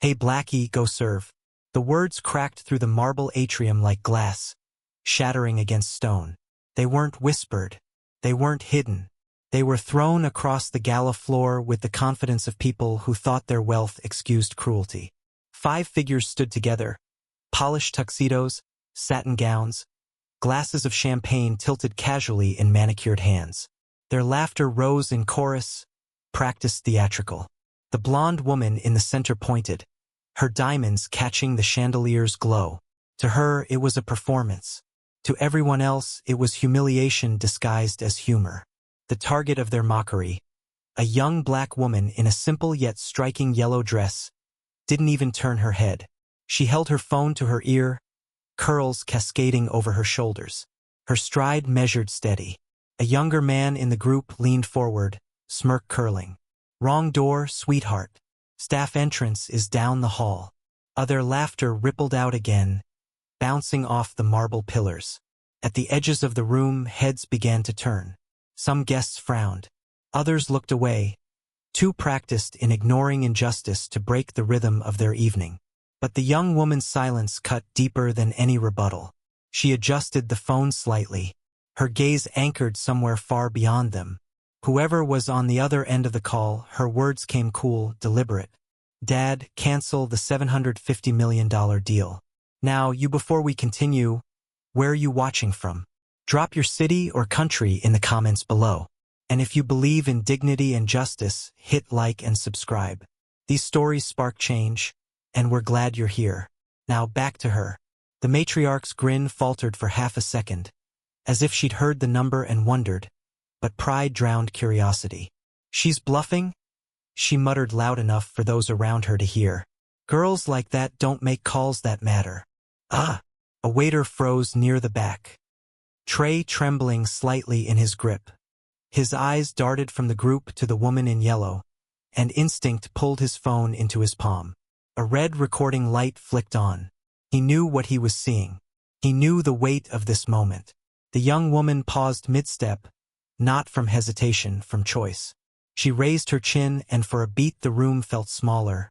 Hey Blackie, go serve. The words cracked through the marble atrium like glass, shattering against stone. They weren't whispered. They weren't hidden. They were thrown across the gala floor with the confidence of people who thought their wealth excused cruelty. 5 figures stood together, polished tuxedos, satin gowns, glasses of champagne tilted casually in manicured hands. Their laughter rose in chorus, practiced theatrical. The blonde woman in the center pointed, her diamonds catching the chandelier's glow. To her, it was a performance. To everyone else, it was humiliation disguised as humor. The target of their mockery, a young black woman in a simple yet striking yellow dress, didn't even turn her head. She held her phone to her ear, curls cascading over her shoulders. Her stride measured steady. A younger man in the group leaned forward, smirk curling. Wrong door, sweetheart. Staff entrance is down the hall. Other laughter rippled out again, bouncing off the marble pillars. At the edges of the room, heads began to turn. Some guests frowned. Others looked away, too practiced in ignoring injustice to break the rhythm of their evening. But the young woman's silence cut deeper than any rebuttal. She adjusted the phone slightly, her gaze anchored somewhere far beyond them. Whoever was on the other end of the call, her words came cool, deliberate. Dad, cancel the $750 million deal. Now, before we continue, where are you watching from? Drop your city or country in the comments below. And if you believe in dignity and justice, hit like and subscribe. These stories spark change, and we're glad you're here. Now back to her. The matriarch's grin faltered for half a second, as if she'd heard the number and wondered, but pride drowned curiosity. She's bluffing? She muttered loud enough for those around her to hear. Girls like that don't make calls that matter. Ah! A waiter froze near the back, tray trembling slightly in his grip. His eyes darted from the group to the woman in yellow, and instinct pulled his phone into his palm. A red recording light flicked on. He knew what he was seeing. He knew the weight of this moment. The young woman paused mid-step, not from hesitation, from choice. She raised her chin, and for a beat the room felt smaller,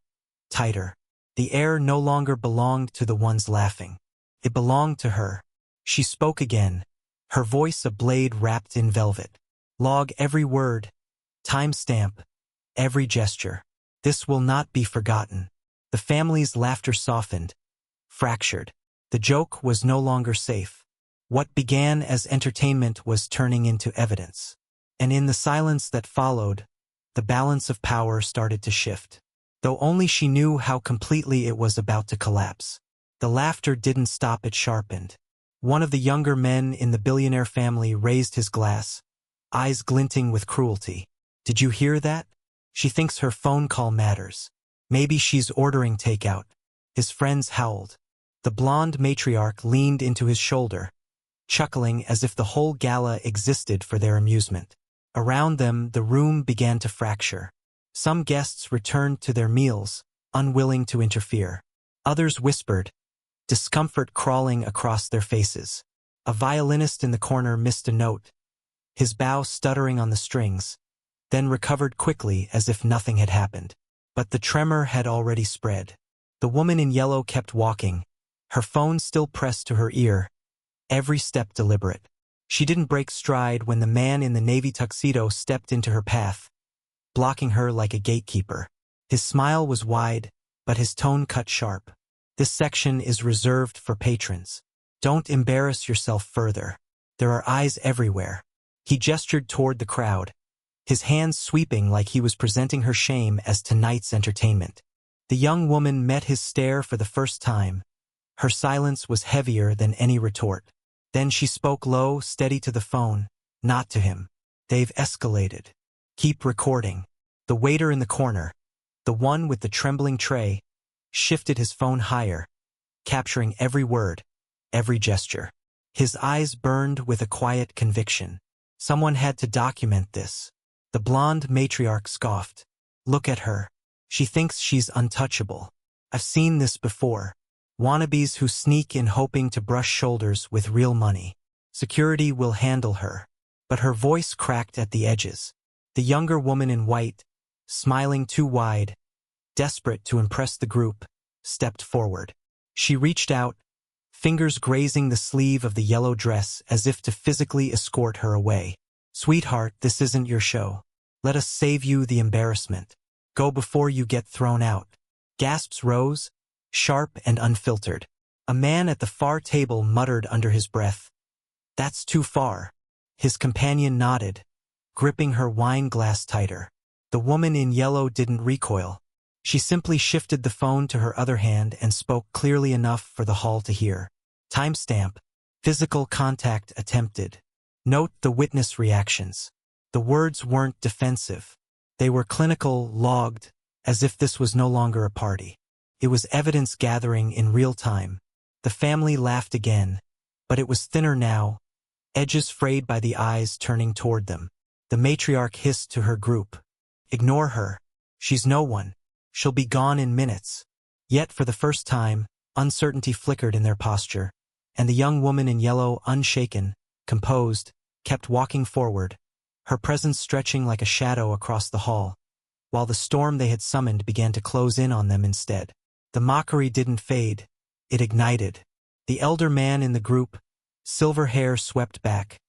tighter. The air no longer belonged to the ones laughing. It belonged to her. She spoke again, her voice a blade wrapped in velvet. Log every word, timestamp, every gesture. This will not be forgotten. The family's laughter softened, fractured. The joke was no longer safe. What began as entertainment was turning into evidence. And in the silence that followed, the balance of power started to shift. Though only she knew how completely it was about to collapse. The laughter didn't stop, it sharpened. One of the younger men in the billionaire family raised his glass, eyes glinting with cruelty. Did you hear that? She thinks her phone call matters. Maybe she's ordering takeout. His friends howled. The blonde matriarch leaned into his shoulder, chuckling as if the whole gala existed for their amusement. Around them, the room began to fracture. Some guests returned to their meals, unwilling to interfere. Others whispered, discomfort crawling across their faces. A violinist in the corner missed a note, his bow stuttering on the strings, then recovered quickly as if nothing had happened. But the tremor had already spread. The woman in yellow kept walking, her phone still pressed to her ear, every step deliberate. She didn't break stride when the man in the navy tuxedo stepped into her path, blocking her like a gatekeeper. His smile was wide, but his tone cut sharp. This section is reserved for patrons. Don't embarrass yourself further. There are eyes everywhere. He gestured toward the crowd, his hands sweeping like he was presenting her shame as tonight's entertainment. The young woman met his stare for the first time. Her silence was heavier than any retort. Then she spoke low, steady to the phone, not to him. They've escalated. Keep recording. The waiter in the corner, the one with the trembling tray, shifted his phone higher, capturing every word, every gesture. His eyes burned with a quiet conviction. Someone had to document this. The blonde matriarch scoffed. Look at her. She thinks she's untouchable. I've seen this before. Wannabes who sneak in hoping to brush shoulders with real money. Security will handle her. But her voice cracked at the edges. The younger woman in white, smiling too wide, desperate to impress the group, stepped forward. She reached out, fingers grazing the sleeve of the yellow dress as if to physically escort her away. "Sweetheart, this isn't your show. Let us save you the embarrassment. Go before you get thrown out." Gasps rose, sharp and unfiltered. A man at the far table muttered under his breath, "That's too far." His companion nodded, gripping her wine glass tighter. The woman in yellow didn't recoil. She simply shifted the phone to her other hand and spoke clearly enough for the hall to hear. Timestamp. Physical contact attempted. Note the witness reactions. The words weren't defensive. They were clinical, logged, as if this was no longer a party. It was evidence gathering in real time. The family laughed again, but it was thinner now, edges frayed by the eyes turning toward them. The matriarch hissed to her group, "Ignore her. She's no one. She'll be gone in minutes." Yet for the first time, uncertainty flickered in their posture, and the young woman in yellow, unshaken, composed, kept walking forward, her presence stretching like a shadow across the hall, while the storm they had summoned began to close in on them instead. The mockery didn't fade, it ignited. The elder man in the group, silver hair swept back,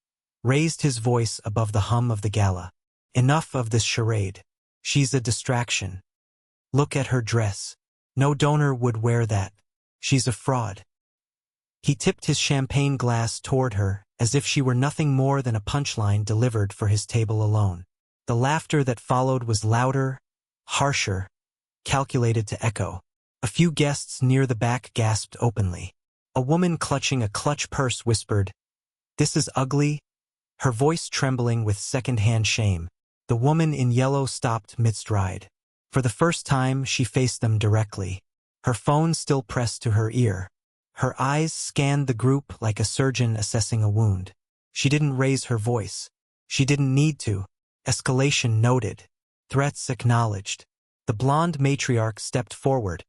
raised his voice above the hum of the gala. "Enough of this charade. She's a distraction. Look at her dress. No donor would wear that. She's a fraud." He tipped his champagne glass toward her as if she were nothing more than a punchline delivered for his table alone. The laughter that followed was louder, harsher, calculated to echo. A few guests near the back gasped openly. A woman clutching a clutch purse whispered, "This is ugly," her voice trembling with second-hand shame. The woman in yellow stopped mid-stride. For the first time, she faced them directly, her phone still pressed to her ear. Her eyes scanned the group like a surgeon assessing a wound. She didn't raise her voice. She didn't need to. Escalation noted. Threats acknowledged. The blonde matriarch stepped forward,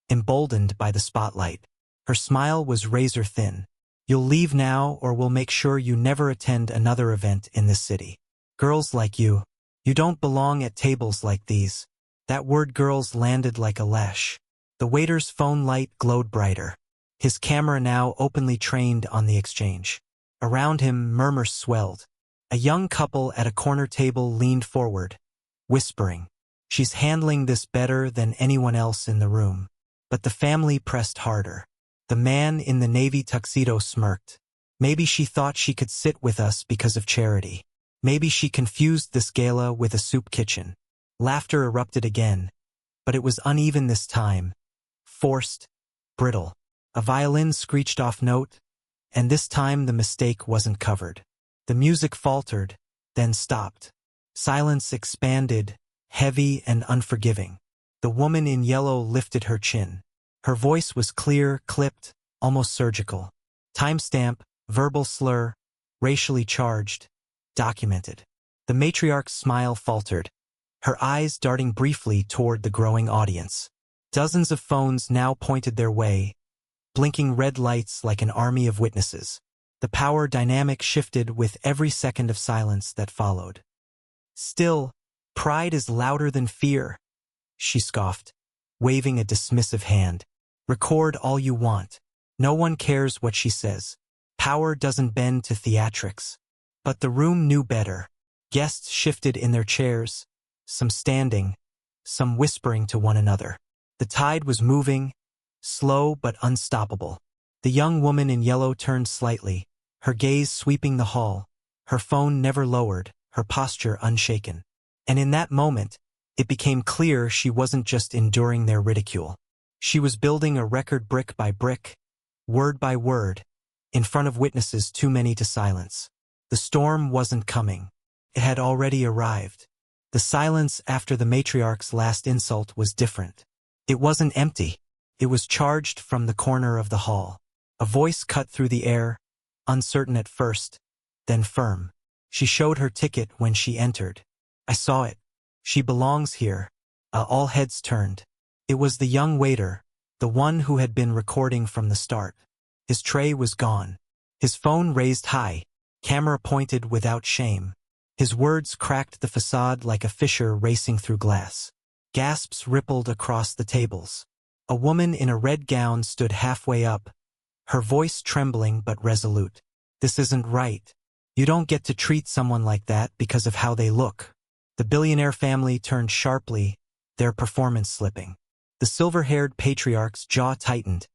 emboldened by the spotlight. Her smile was razor-thin. "You'll leave now or we'll make sure you never attend another event in this city. Girls like you don't belong at tables like these." That word "girls" landed like a lash. The waiter's phone light glowed brighter, his camera now openly trained on the exchange. Around him, murmurs swelled. A young couple at a corner table leaned forward, whispering, "She's handling this better than anyone else in the room." But the family pressed harder. The man in the navy tuxedo smirked. "Maybe she thought she could sit with us because of charity. Maybe she confused this gala with a soup kitchen." Laughter erupted again, but it was uneven this time, forced, brittle. A violin screeched off note, and this time the mistake wasn't covered. The music faltered, then stopped. Silence expanded, heavy and unforgiving. The woman in yellow lifted her chin. Her voice was clear, clipped, almost surgical. Timestamp, verbal slur, racially charged, documented. The matriarch's smile faltered, her eyes darting briefly toward the growing audience. Dozens of phones now pointed their way, blinking red lights like an army of witnesses. The power dynamic shifted with every second of silence that followed. "Still, pride is louder than fear," she scoffed, waving a dismissive hand. "Record all you want. No one cares what she says. Power doesn't bend to theatrics." But the room knew better. Guests shifted in their chairs, some standing, some whispering to one another. The tide was moving, slow but unstoppable. The young woman in yellow turned slightly, her gaze sweeping the hall, her phone never lowered, her posture unshaken. And in that moment, it became clear she wasn't just enduring their ridicule. She was building a record brick by brick, word by word, in front of witnesses too many to silence. The storm wasn't coming. It had already arrived. The silence after the matriarch's last insult was different. It wasn't empty. It was charged from the corner of the hall. A voice cut through the air, uncertain at first, then firm. She showed her ticket when she entered. "I saw it. She belongs here." All heads turned. It was the young waiter, the one who had been recording from the start. His tray was gone. His phone raised high, camera pointed without shame. His words cracked the facade like a fissure racing through glass. Gasps rippled across the tables. A woman in a red gown stood halfway up, her voice trembling but resolute. This isn't right. You don't get to treat someone like that because of how they look. The billionaire family turned sharply, their performance slipping. The silver-haired patriarch's jaw tightened,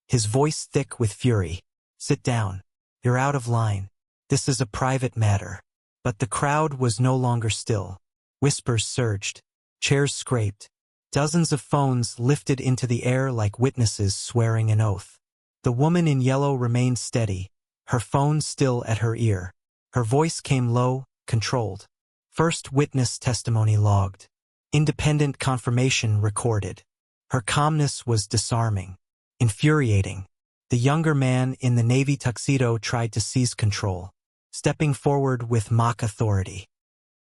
his voice thick with fury. Sit down. You're out of line. This is a private matter. But the crowd was no longer still. Whispers surged. Chairs scraped. Dozens of phones lifted into the air like witnesses swearing an oath. The woman in yellow remained steady, her phone still at her ear. Her voice came low, controlled. First witness testimony logged. Independent confirmation recorded. Her calmness was disarming, infuriating. The younger man in the navy tuxedo tried to seize control, stepping forward with mock authority.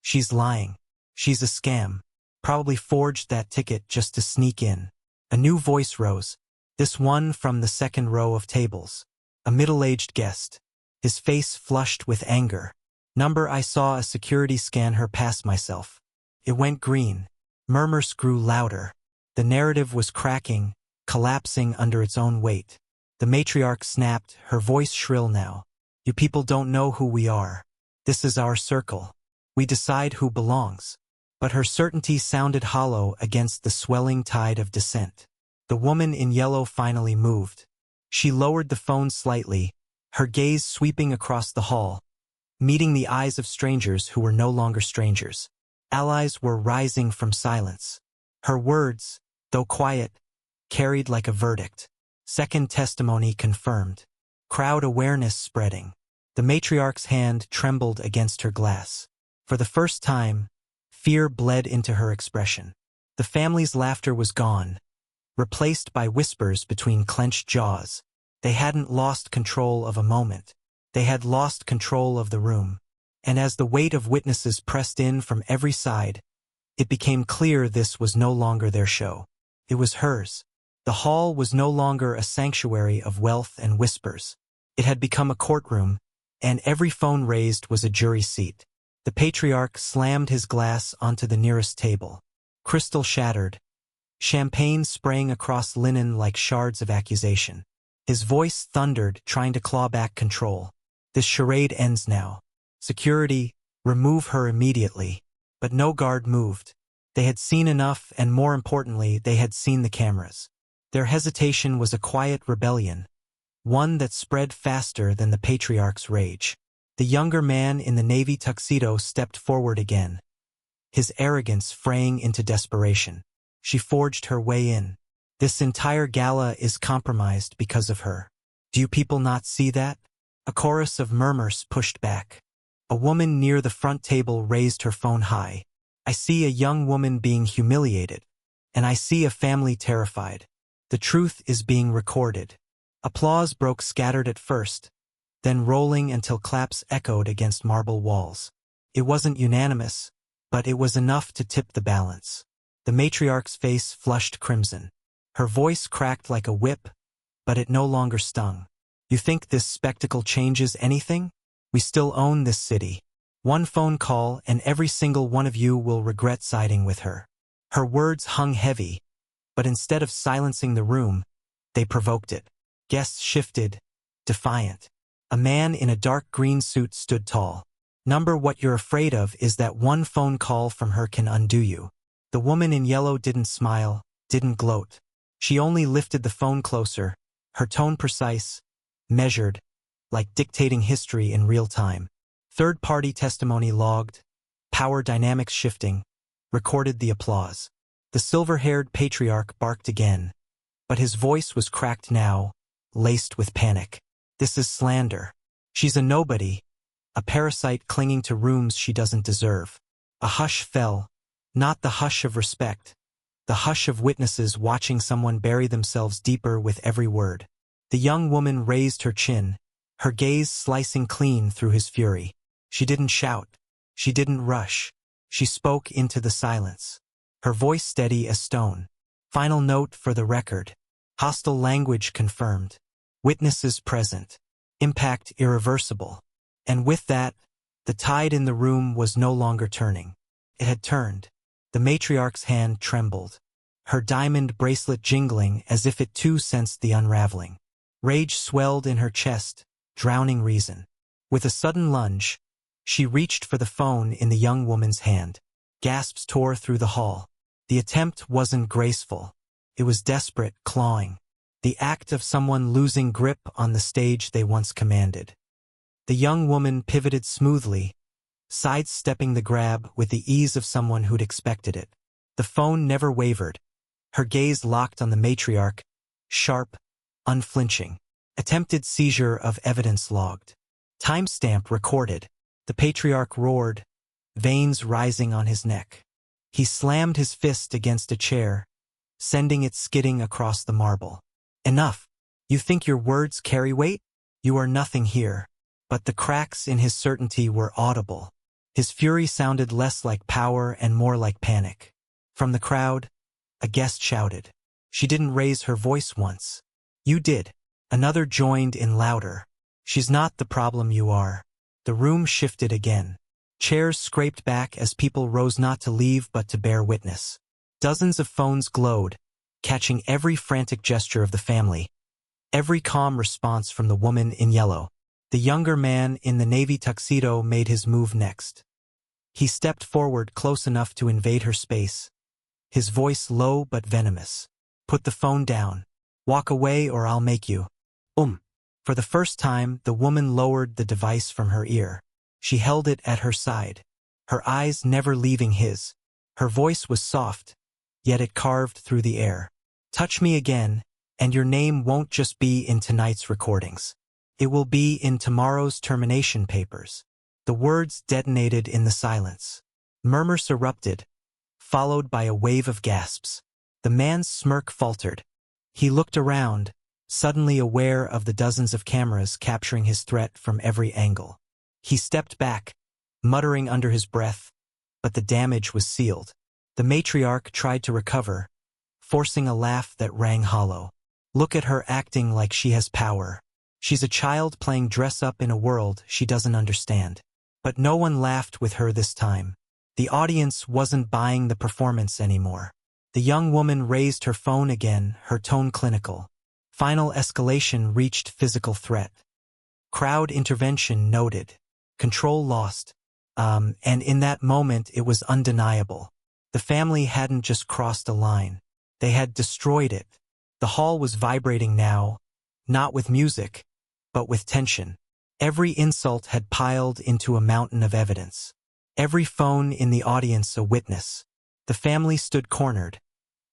She's lying. She's a scam. Probably forged that ticket just to sneak in. A new voice rose, this one from the second row of tables. A middle-aged guest, his face flushed with anger. Number I saw a security scan her past myself. It went green. Murmurs grew louder. The narrative was cracking, collapsing under its own weight. The matriarch snapped, her voice shrill now. You people don't know who we are. This is our circle. We decide who belongs. But her certainty sounded hollow against the swelling tide of dissent. The woman in yellow finally moved. She lowered the phone slightly, her gaze sweeping across the hall, meeting the eyes of strangers who were no longer strangers. Allies were rising from silence. Her words, though quiet, carried like a verdict. Second testimony confirmed. Crowd awareness spreading. The matriarch's hand trembled against her glass. For the first time, fear bled into her expression. The family's laughter was gone, replaced by whispers between clenched jaws. They hadn't lost control of a moment. They had lost control of the room. And as the weight of witnesses pressed in from every side, it became clear this was no longer their show. It was hers. The hall was no longer a sanctuary of wealth and whispers. It had become a courtroom, and every phone raised was a jury seat. The patriarch slammed his glass onto the nearest table. Crystal shattered, champagne spraying across linen like shards of accusation. His voice thundered, trying to claw back control. This charade ends now. Security, remove her immediately. But no guard moved. They had seen enough, and more importantly, they had seen the cameras. Their hesitation was a quiet rebellion, one that spread faster than the patriarch's rage. The younger man in the navy tuxedo stepped forward again, his arrogance fraying into desperation. She forged her way in. This entire gala is compromised because of her. Do you people not see that? A chorus of murmurs pushed back. A woman near the front table raised her phone high. I see a young woman being humiliated, and I see a family terrified. The truth is being recorded. Applause broke scattered at first, then rolling until claps echoed against marble walls. It wasn't unanimous, but it was enough to tip the balance. The matriarch's face flushed crimson. Her voice cracked like a whip, but it no longer stung. You think this spectacle changes anything? We still own this city. One phone call and every single one of you will regret siding with her. Her words hung heavy, but instead of silencing the room, they provoked it. Guests shifted, defiant. A man in a dark green suit stood tall. Number what you're afraid of is that one phone call from her can undo you. The woman in yellow didn't smile, didn't gloat. She only lifted the phone closer, her tone precise, measured, like dictating history in real time. Third-party testimony logged, power dynamics shifting, recorded the applause. The silver-haired patriarch barked again, but his voice was cracked now, laced with panic. This is slander. She's a nobody, a parasite clinging to rooms she doesn't deserve. A hush fell, not the hush of respect, the hush of witnesses watching someone bury themselves deeper with every word. The young woman raised her chin, her gaze slicing clean through his fury. She didn't shout. She didn't rush. She spoke into the silence, her voice steady as stone. Final note for the record. Hostile language confirmed. Witnesses present. Impact irreversible. And with that, the tide in the room was no longer turning. It had turned. The matriarch's hand trembled, her diamond bracelet jingling as if it too sensed the unraveling. Rage swelled in her chest, drowning reason. With a sudden lunge, she reached for the phone in the young woman's hand. Gasps tore through the hall. The attempt wasn't graceful. It was desperate, clawing. The act of someone losing grip on the stage they once commanded. The young woman pivoted smoothly, sidestepping the grab with the ease of someone who'd expected it. The phone never wavered. Her gaze locked on the matriarch, sharp, unflinching. Attempted seizure of evidence logged. Timestamp recorded. The patriarch roared, veins rising on his neck. He slammed his fist against a chair, sending it skidding across the marble. Enough. You think your words carry weight? You are nothing here. But the cracks in his certainty were audible. His fury sounded less like power and more like panic. From the crowd, a guest shouted. She didn't raise her voice once. You did. Another joined in louder. She's not the problem, you are. The room shifted again. Chairs scraped back as people rose not to leave but to bear witness. Dozens of phones glowed, catching every frantic gesture of the family, every calm response from the woman in yellow. The younger man in the navy tuxedo made his move next. He stepped forward close enough to invade her space, his voice low but venomous. Put the phone down. Walk away or I'll make you. For the first time, the woman lowered the device from her ear. She held it at her side, her eyes never leaving his. Her voice was soft, yet it carved through the air. Touch me again, and your name won't just be in tonight's recordings. It will be in tomorrow's termination papers. The words detonated in the silence. Murmurs erupted, followed by a wave of gasps. The man's smirk faltered. He looked around, suddenly aware of the dozens of cameras capturing his threat from every angle. He stepped back, muttering under his breath, but the damage was sealed. The matriarch tried to recover, forcing a laugh that rang hollow. Look at her acting like she has power. She's a child playing dress-up in a world she doesn't understand. But no one laughed with her this time. The audience wasn't buying the performance anymore. The young woman raised her phone again, her tone clinical. Final escalation reached physical threat. Crowd intervention noted. Control lost. And in that moment it was undeniable. The family hadn't just crossed a line. They had destroyed it. The hall was vibrating now, not with music, but with tension. Every insult had piled into a mountain of evidence. Every phone in the audience a witness. The family stood cornered,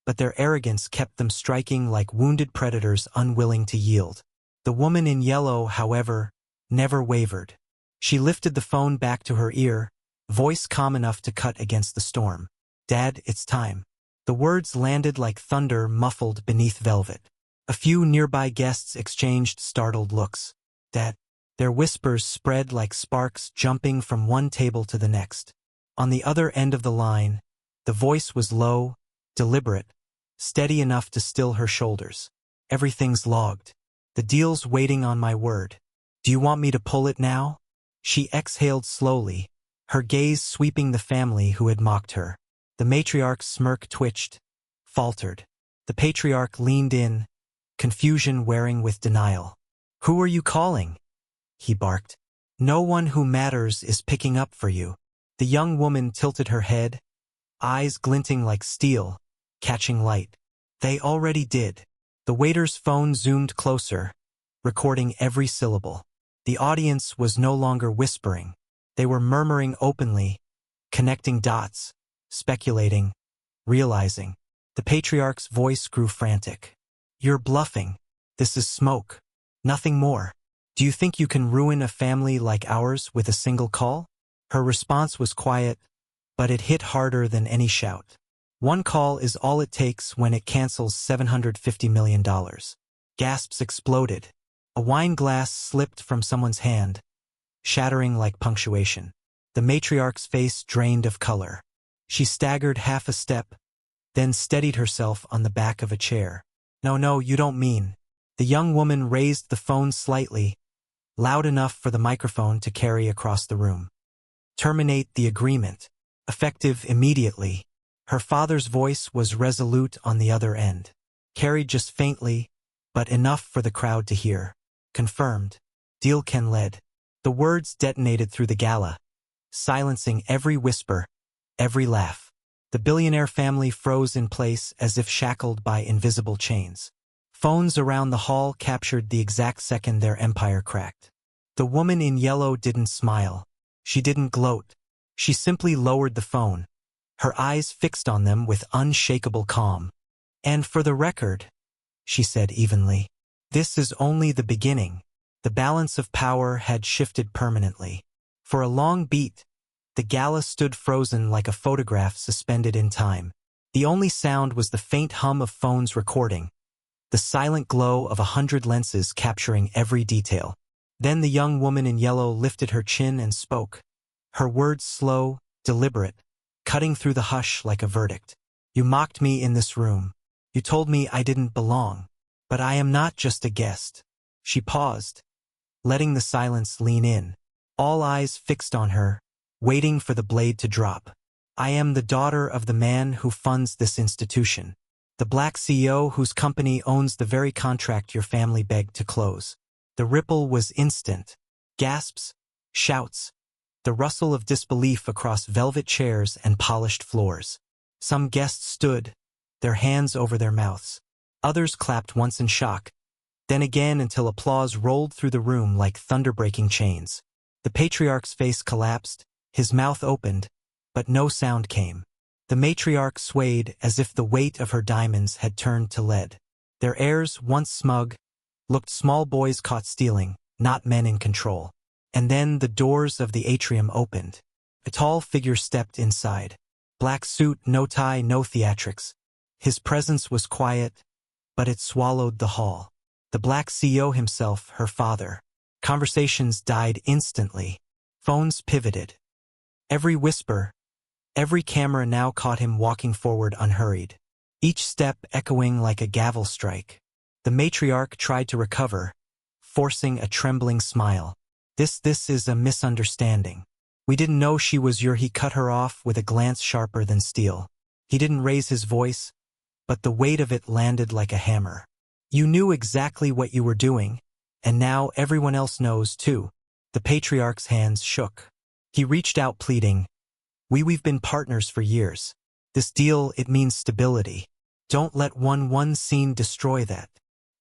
but their arrogance kept them striking like wounded predators unwilling to yield. The woman in yellow, however, never wavered. She lifted the phone back to her ear, voice calm enough to cut against the storm. Dad, it's time. The words landed like thunder muffled beneath velvet. A few nearby guests exchanged startled looks. Dad. Their whispers spread like sparks jumping from one table to the next. On the other end of the line, the voice was low, deliberate, steady enough to still her shoulders. Everything's logged. The deal's waiting on my word. Do you want me to pull it now? She exhaled slowly, her gaze sweeping the family who had mocked her. The matriarch's smirk twitched, faltered. The patriarch leaned in, confusion wearing with denial. Who are you calling? He barked. No one who matters is picking up for you. The young woman tilted her head, eyes glinting like steel, catching light. They already did. The waiter's phone zoomed closer, recording every syllable. The audience was no longer whispering. They were murmuring openly, connecting dots, speculating, realizing. The patriarch's voice grew frantic. You're bluffing. This is smoke. Nothing more. Do you think you can ruin a family like ours with a single call? Her response was quiet, but it hit harder than any shout. One call is all it takes when it cancels $750 million. Gasps exploded. A wine glass slipped from someone's hand, shattering like punctuation. The matriarch's face drained of color. She staggered half a step, then steadied herself on the back of a chair. No, you don't mean. The young woman raised the phone slightly, loud enough for the microphone to carry across the room. Terminate the agreement. Effective immediately. Her father's voice was resolute on the other end. Carried just faintly, but enough for the crowd to hear. Confirmed. Deal can lead. The words detonated through the gala, silencing every whisper, every laugh. The billionaire family froze in place as if shackled by invisible chains. Phones around the hall captured the exact second their empire cracked. The woman in yellow didn't smile. She didn't gloat. She simply lowered the phone, her eyes fixed on them with unshakable calm. "And for the record," she said evenly, "this is only the beginning." The balance of power had shifted permanently. For a long beat, the gala stood frozen like a photograph suspended in time. The only sound was the faint hum of phones recording, the silent glow of 100 lenses capturing every detail. Then the young woman in yellow lifted her chin and spoke. Her words slow, deliberate, cutting through the hush like a verdict. "You mocked me in this room. You told me I didn't belong. But I am not just a guest." She paused, letting the silence lean in, all eyes fixed on her, waiting for the blade to drop. "I am the daughter of the man who funds this institution, the black CEO whose company owns the very contract your family begged to close." The ripple was instant. Gasps, shouts, the rustle of disbelief across velvet chairs and polished floors. Some guests stood, their hands over their mouths. Others clapped once in shock, then again until applause rolled through the room like thunder-breaking chains. The patriarch's face collapsed, his mouth opened, but no sound came. The matriarch swayed as if the weight of her diamonds had turned to lead. Their heirs, once smug, looked small boys caught stealing, not men in control. And then the doors of the atrium opened. A tall figure stepped inside. Black suit, no tie, no theatrics. His presence was quiet, but it swallowed the hall. The black CEO himself, her father. Conversations died instantly. Phones pivoted. Every whisper, every camera now caught him walking forward unhurried, each step echoing like a gavel strike. The matriarch tried to recover, forcing a trembling smile. This is a misunderstanding. We didn't know she was your." He cut her off with a glance sharper than steel. He didn't raise his voice, but the weight of it landed like a hammer. "You knew exactly what you were doing, and now everyone else knows too." The patriarch's hands shook. He reached out pleading, We've been partners for years. This deal, it means stability. Don't let one scene destroy that."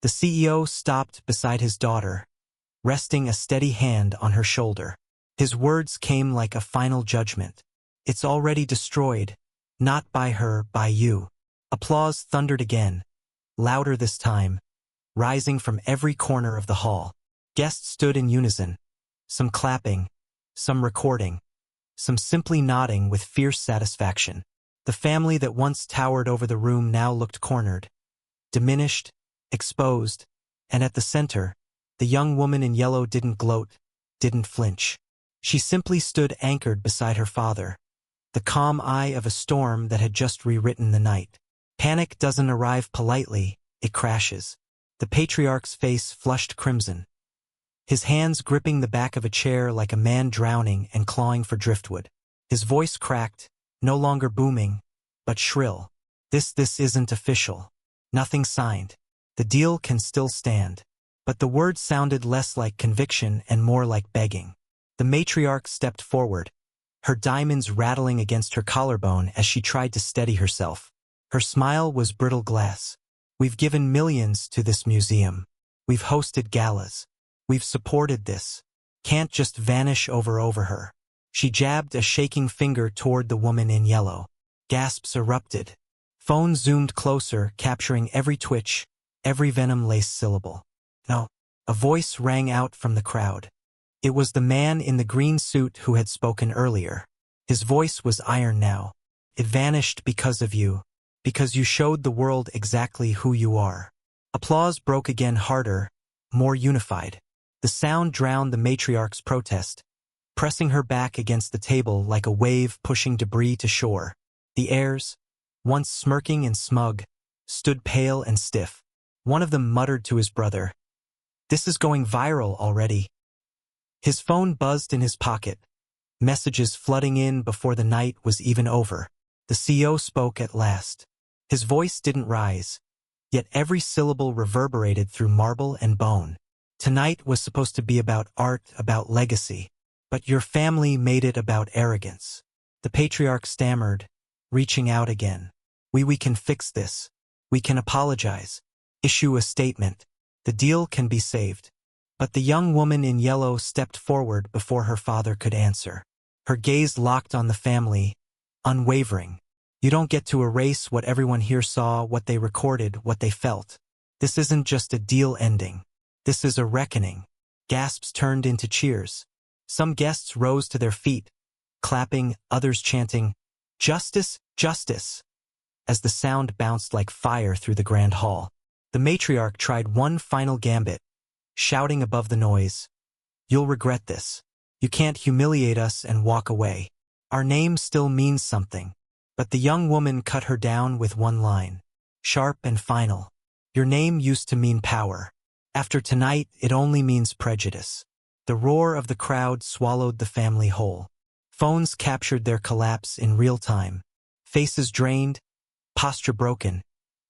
The CEO stopped beside his daughter, resting a steady hand on her shoulder. His words came like a final judgment. "It's already destroyed, not by her, by you." Applause thundered again, louder this time, rising from every corner of the hall. Guests stood in unison, some clapping, some recording, some simply nodding with fierce satisfaction. The family that once towered over the room now looked cornered, diminished, exposed, and at the center, the young woman in yellow didn't gloat, didn't flinch. She simply stood anchored beside her father, the calm eye of a storm that had just rewritten the night. Panic doesn't arrive politely, it crashes. The patriarch's face flushed crimson, his hands gripping the back of a chair like a man drowning and clawing for driftwood. His voice cracked, no longer booming, but shrill. This isn't official. Nothing signed. The deal can still stand." But the words sounded less like conviction and more like begging. The matriarch stepped forward, her diamonds rattling against her collarbone as she tried to steady herself. Her smile was brittle glass. "We've given millions to this museum. We've hosted galas. We've supported this. Can't just vanish over her." She jabbed a shaking finger toward the woman in yellow. Gasps erupted. Phone zoomed closer, capturing every twitch, every venom-laced syllable. "No." A voice rang out from the crowd. It was the man in the green suit who had spoken earlier. His voice was iron now. "It vanished because of you, because you showed the world exactly who you are." Applause broke again, harder, more unified. The sound drowned the matriarch's protest, pressing her back against the table like a wave pushing debris to shore. The heirs, once smirking and smug, stood pale and stiff. One of them muttered to his brother, "This is going viral already." His phone buzzed in his pocket, messages flooding in before the night was even over. The CEO spoke at last. His voice didn't rise, yet every syllable reverberated through marble and bone. Tonight was supposed to be about art, about legacy, but your family made it about arrogance. The patriarch stammered, reaching out again. We can fix this. We can apologize. Issue a statement. The deal can be saved. But the young woman in yellow stepped forward before her father could answer. Her gaze locked on the family, unwavering. You don't get to erase what everyone here saw, what they recorded, what they felt. This isn't just a deal ending. This is a reckoning. Gasps turned into cheers. Some guests rose to their feet, clapping, others chanting, "Justice, justice!" as the sound bounced like fire through the grand hall. The matriarch tried one final gambit, shouting above the noise, "You'll regret this. You can't humiliate us and walk away. Our name still means something." But the young woman cut her down with one line, sharp and final. "Your name used to mean power. After tonight, it only means prejudice." The roar of the crowd swallowed the family whole. Phones captured their collapse in real time. Faces drained, posture broken,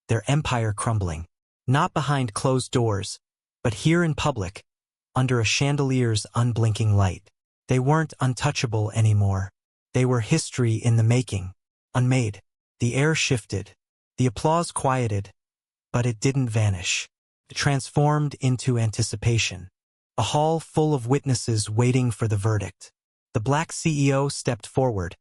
their empire crumbling. Not behind closed doors, but here in public, under a chandelier's unblinking light. They weren't untouchable anymore. They were history in the making, unmade. The air shifted. The applause quieted, but it didn't vanish. It transformed into anticipation. A hall full of witnesses waiting for the verdict. The black CEO stepped forward,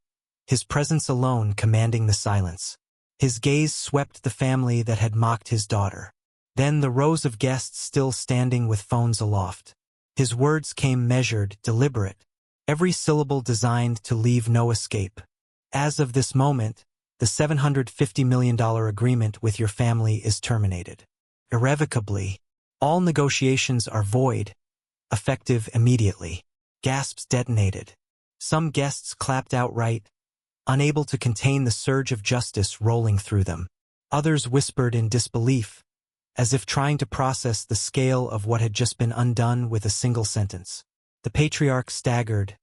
his presence alone commanding the silence. His gaze swept the family that had mocked his daughter. Then the rows of guests still standing with phones aloft. His words came measured, deliberate, every syllable designed to leave no escape. As of this moment, the $750 million agreement with your family is terminated. Irrevocably, all negotiations are void, effective immediately. Gasps detonated. Some guests clapped outright, unable to contain the surge of justice rolling through them. Others whispered in disbelief, as if trying to process the scale of what had just been undone with a single sentence. The patriarch staggered,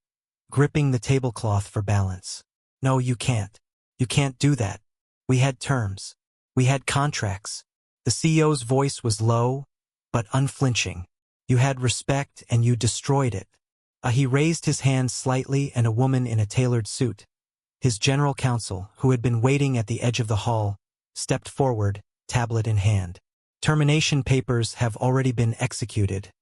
gripping the tablecloth for balance. "No, you can't. You can't do that. We had terms. We had contracts." The CEO's voice was low, but unflinching. "You had respect and you destroyed it." He raised his hand slightly, and a woman in a tailored suit, his general counsel, who had been waiting at the edge of the hall, stepped forward, tablet in hand. "Termination papers have already been executed,"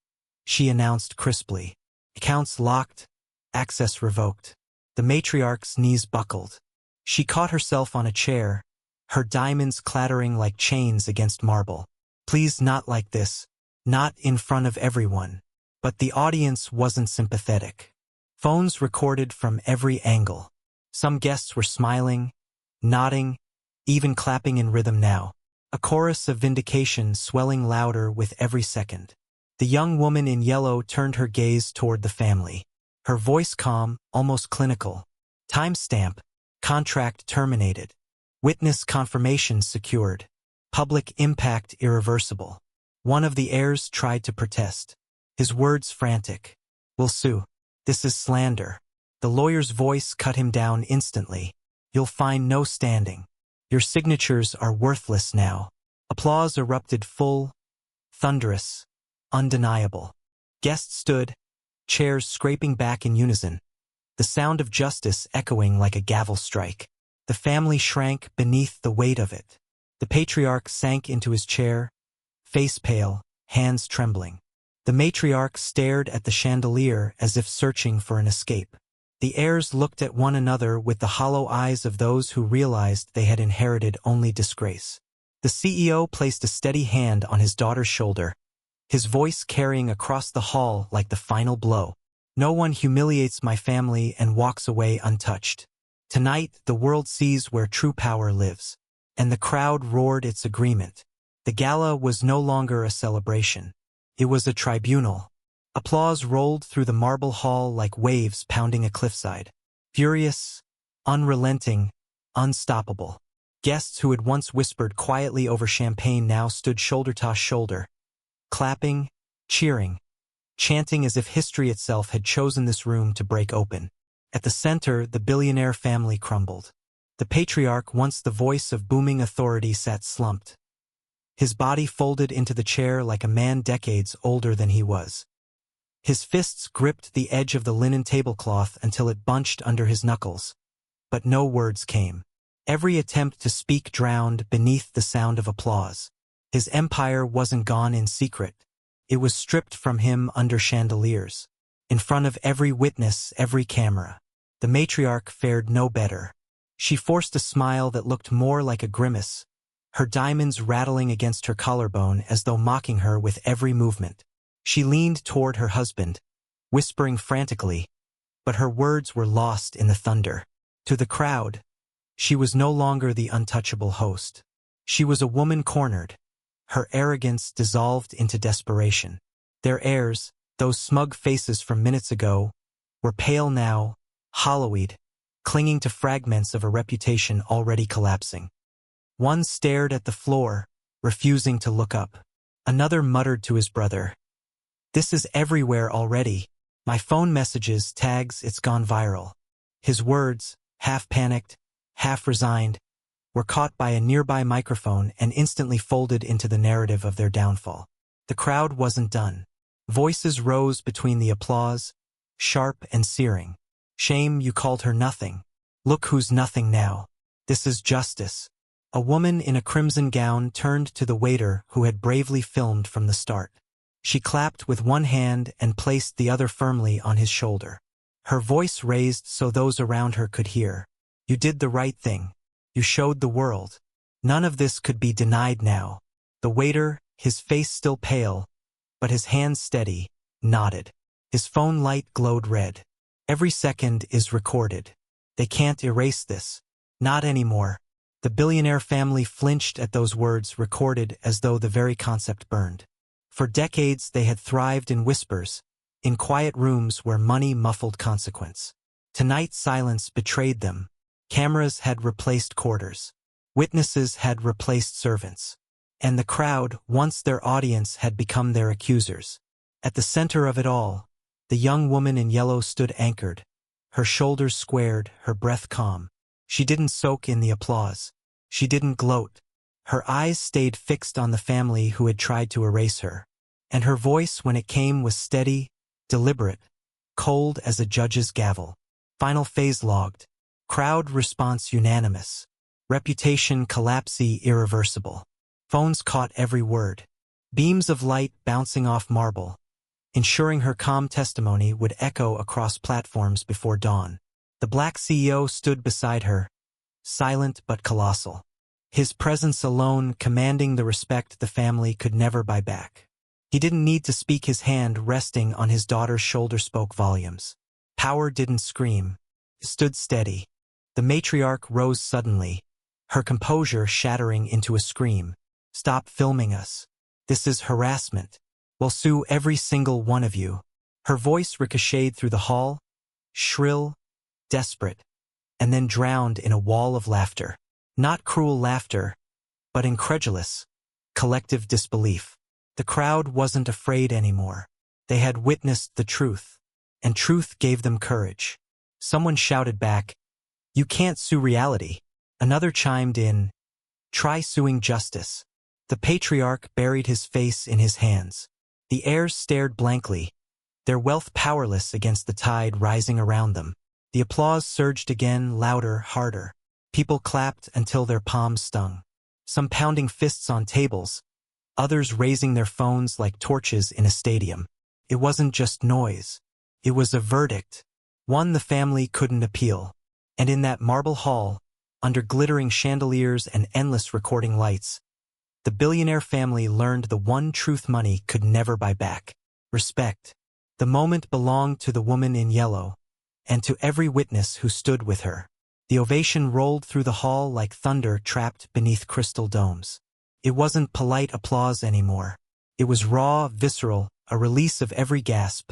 she announced crisply. "Accounts locked, access revoked." The matriarch's knees buckled. She caught herself on a chair, her diamonds clattering like chains against marble. "Please, not like this. Not in front of everyone." But the audience wasn't sympathetic. Phones recorded from every angle. Some guests were smiling, nodding, even clapping in rhythm now. A chorus of vindication swelling louder with every second. The young woman in yellow turned her gaze toward the family. Her voice calm, almost clinical. "Timestamp. Contract terminated. Witness confirmation secured. Public impact irreversible." One of the heirs tried to protest, his words frantic. "We'll sue. This is slander." The lawyer's voice cut him down instantly. "You'll find no standing. Your signatures are worthless now." Applause erupted full, thunderous, undeniable. Guests stood, chairs scraping back in unison, the sound of justice echoing like a gavel strike. The family shrank beneath the weight of it. The patriarch sank into his chair, face pale, hands trembling. The matriarch stared at the chandelier as if searching for an escape. The heirs looked at one another with the hollow eyes of those who realized they had inherited only disgrace. The CEO placed a steady hand on his daughter's shoulder, his voice carrying across the hall like the final blow. "No one humiliates my family and walks away untouched. Tonight, the world sees where true power lives." And the crowd roared its agreement. The gala was no longer a celebration. It was a tribunal. Applause rolled through the marble hall like waves pounding a cliffside. Furious, unrelenting, unstoppable. Guests who had once whispered quietly over champagne now stood shoulder to shoulder, clapping, cheering, chanting as if history itself had chosen this room to break open. At the center, the billionaire family crumbled. The patriarch, once the voice of booming authority, sat slumped. His body folded into the chair like a man decades older than he was. His fists gripped the edge of the linen tablecloth until it bunched under his knuckles. But no words came. Every attempt to speak drowned beneath the sound of applause. His empire wasn't gone in secret. It was stripped from him under chandeliers. In front of every witness, every camera. The matriarch fared no better. She forced a smile that looked more like a grimace, her diamonds rattling against her collarbone as though mocking her with every movement. She leaned toward her husband, whispering frantically, but her words were lost in the thunder. To the crowd, she was no longer the untouchable host. She was a woman cornered, her arrogance dissolved into desperation. Their heirs, those smug faces from minutes ago, were pale now, hollow-eyed, clinging to fragments of a reputation already collapsing. One stared at the floor, refusing to look up. Another muttered to his brother, "This is everywhere already. My phone messages, tags, it's gone viral." His words, half panicked, half resigned, were caught by a nearby microphone and instantly folded into the narrative of their downfall. The crowd wasn't done. Voices rose between the applause, sharp and searing. "Shame, you called her nothing. Look who's nothing now. This is justice." A woman in a crimson gown turned to the waiter who had bravely filmed from the start. She clapped with one hand and placed the other firmly on his shoulder. Her voice raised so those around her could hear. "You did the right thing. You showed the world. None of this could be denied now." The waiter, his face still pale, but his hands steady, nodded. His phone light glowed red. "Every second is recorded. They can't erase this. Not anymore." The billionaire family flinched at those words, recorded as though the very concept burned. For decades they had thrived in whispers, in quiet rooms where money muffled consequence. Tonight silence betrayed them. Cameras had replaced quarters. Witnesses had replaced servants. And the crowd, once their audience, had become their accusers. At the center of it all, the young woman in yellow stood anchored, her shoulders squared, her breath calm. She didn't soak in the applause. She didn't gloat. Her eyes stayed fixed on the family who had tried to erase her. And her voice, when it came, was steady, deliberate, cold as a judge's gavel. Final phase logged. Crowd response unanimous. Reputation collapse irreversible. Phones caught every word. Beams of light bouncing off marble, ensuring her calm testimony would echo across platforms before dawn. The black CEO stood beside her, silent but colossal. His presence alone commanding the respect the family could never buy back. He didn't need to speak, his hand resting on his daughter's shoulder spoke volumes. Power didn't scream. It stood steady. The matriarch rose suddenly, her composure shattering into a scream. "Stop filming us. This is harassment. We'll sue every single one of you." Her voice ricocheted through the hall, shrill, desperate, and then drowned in a wall of laughter. Not cruel laughter, but incredulous, collective disbelief. The crowd wasn't afraid anymore. They had witnessed the truth, and truth gave them courage. Someone shouted back, "You can't sue reality." Another chimed in, "Try suing justice." The patriarch buried his face in his hands. The heirs stared blankly, their wealth powerless against the tide rising around them. The applause surged again, louder, harder. People clapped until their palms stung. Some pounding fists on tables, others raising their phones like torches in a stadium. It wasn't just noise. It was a verdict, one the family couldn't appeal. And in that marble hall, under glittering chandeliers and endless recording lights, the billionaire family learned the one truth money could never buy back: respect. The moment belonged to the woman in yellow, and to every witness who stood with her. The ovation rolled through the hall like thunder trapped beneath crystal domes. It wasn't polite applause anymore. It was raw, visceral, a release of every gasp,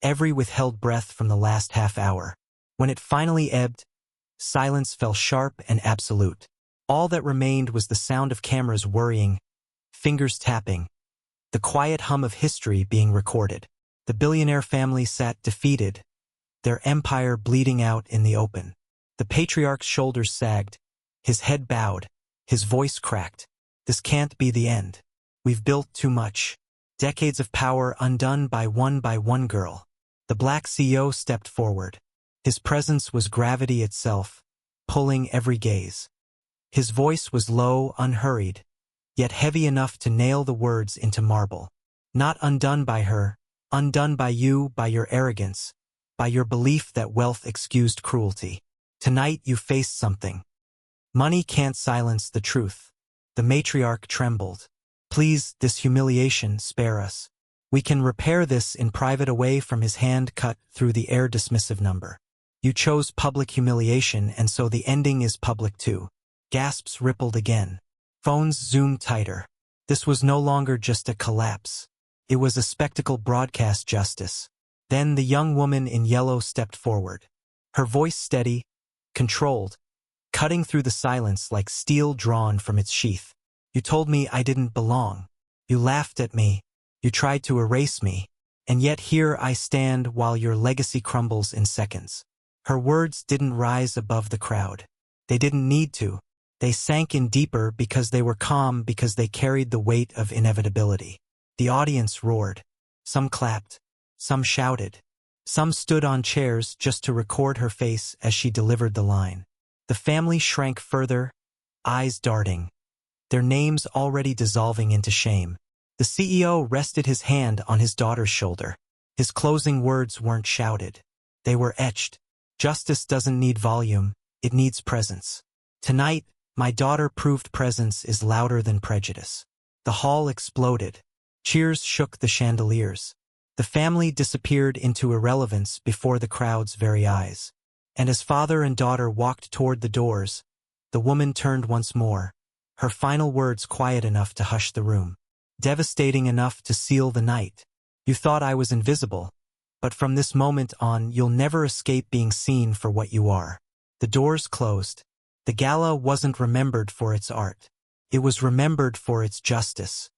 every withheld breath from the last half hour. When it finally ebbed, silence fell sharp and absolute. All that remained was the sound of cameras whirring, fingers tapping, the quiet hum of history being recorded. The billionaire family sat defeated, their empire bleeding out in the open. The patriarch's shoulders sagged, His head bowed. His voice cracked. This can't be the end. We've built too much. Decades of power undone by one girl. The Black CEO stepped forward. His presence was gravity itself, pulling every gaze. His voice was low, unhurried, yet heavy enough to nail the words into marble. Not undone by her, undone by you, by your arrogance, by your belief that wealth excused cruelty. Tonight you faced something. Money can't silence the truth. The matriarch trembled. Please, this humiliation, spare us. We can repair this in private away from his hand cut through the air dismissive number. You chose public humiliation and so the ending is public too. Gasps rippled again. Phones zoomed tighter. This was no longer just a collapse. It was a spectacle broadcast justice. Then the young woman in yellow stepped forward. Her voice steady, controlled, cutting through the silence like steel drawn from its sheath. You told me I didn't belong. You laughed at me. You tried to erase me. And yet here I stand while your legacy crumbles in seconds. Her words didn't rise above the crowd. They didn't need to. They sank in deeper because they were calm, because they carried the weight of inevitability. The audience roared. Some clapped. Some shouted. Some stood on chairs just to record her face as she delivered the line. The family shrank further, eyes darting, their names already dissolving into shame. The CEO rested his hand on his daughter's shoulder. His closing words weren't shouted. They were etched. Justice doesn't need volume, it needs presence. Tonight, my daughter proved presence is louder than prejudice. The hall exploded. Cheers shook the chandeliers. The family disappeared into irrelevance before the crowd's very eyes. And as father and daughter walked toward the doors, the woman turned once more, her final words quiet enough to hush the room, devastating enough to seal the night. You thought I was invisible, but from this moment on, you'll never escape being seen for what you are. The doors closed. The gala wasn't remembered for its art. It was remembered for its justice.